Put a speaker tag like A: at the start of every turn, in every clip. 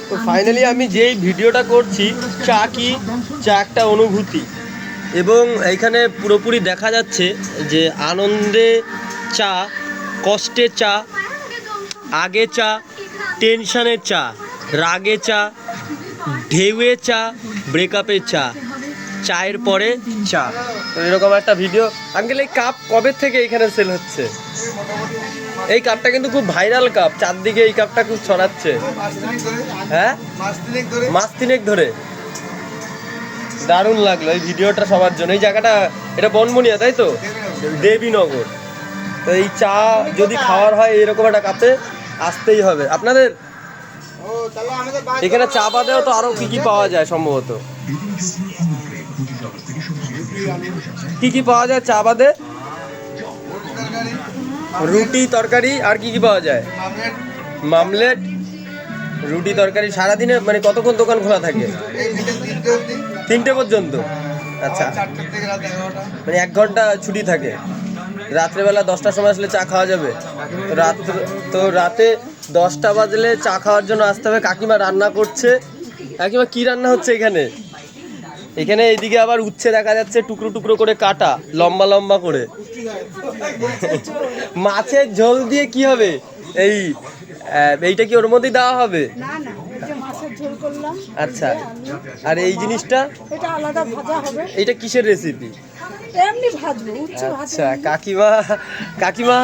A: তো ফাইনালি আমি যেই ভিডিওটা করছি, চা কি, চা একটা অনুভূতি, এবং এইখানে পুরোপুরি দেখা যাচ্ছে যে আনন্দে চা, কষ্টে চা, আগে চা, টেনশানের চা, রাগে চা, ঢেউয়ে চা, ব্রেকআপের চা, চায়ের পরে চা। তো এরকম একটা ভিডিও। আঙ্কেল, এই কাপ কবে থেকে এখানে সেল হচ্ছে? এই কাপটা কিন্তু খুব ভাইরাল কাপ, চারদিকে এই কাপটা খুব ছড়াচ্ছে। হ্যাঁ, মাস তিনেক ধরে। দারুণ লাগলো এই ভিডিওটা সবার জন্য। এই জায়গাটা, এটা বনবনিয়া তাই তো, দেবীনগর। তো এই চা যদি খাওয়ার হয় এরকম একটা কাপে আসতেই হবে আপনাদের। এখানে চা বাদেও তো আরো কি কি পাওয়া যায় সম্ভবত? কি কি পাওয়া যায় চা বাদে? রুটি তরকারি, আর কি কি পাওয়া যায়? মামলেট, রুটি তরকারি। সারাদিনে মানে কতক্ষণ দোকান খোলা থাকে? 3টে পর্যন্ত। আচ্ছা, মানে 1 ঘন্টা ছুটি থাকে। রাত্রেবেলা 10টার সময় আসলে চা খাওয়া যাবে? তো রাতে 10টা বাজলে চা খাওয়ার জন্য আসতে হবে। কাকিমা রান্না করছে। কাকিমা কি রান্না হচ্ছে এখানে? এখানে এইদিকে আবার উচ্ছে দেখা যাচ্ছে, টুকরো টুকরো করে কাটা, লম্বা লম্বা করে। মাছের ঝোল দিয়ে কি হবে? এইটা কি ওর মধ্যেই দেওয়া হবে?
B: না না, এটা মাছের ঝোল করলাম।
A: আচ্ছা, আর এই জিনিসটা?
B: এটা আলাদা ভাজা হবে।
A: এইটা কিসের রেসিপি?
B: এমনি ভাজবো, উচ্ছে ভাজবো।
A: আচ্ছা, কাকিমা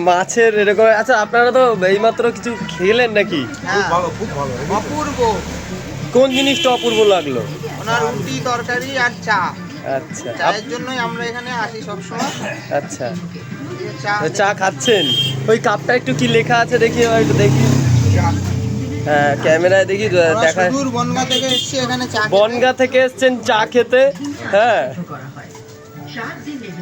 A: মাছের এরকম। আচ্ছা, আপনারা তো এইমাত্র কিছু খেলেন নাকি?
C: খুব ভালো অপূর্ব।
A: কোন জিনিসটা অপূর্ব লাগলো?
C: ওনার রুটি তরকারি আর চা।
A: আচ্ছা,
C: চায়ের জন্যই আমরা এখানে আসি সবসময়।
A: আচ্ছা,
C: চা
A: চা খাচ্ছেন। ওই কাপটা একটু কি লেখা আছে দেখি, একটু দেখি। হ্যাঁ, ক্যামেরায় দেখি, দেখা।
C: সুদূর বনগা থেকে এসেছি এখানে চা খেতে।
A: বনগা থেকে এসছেন চা খেতে। হ্যাঁ,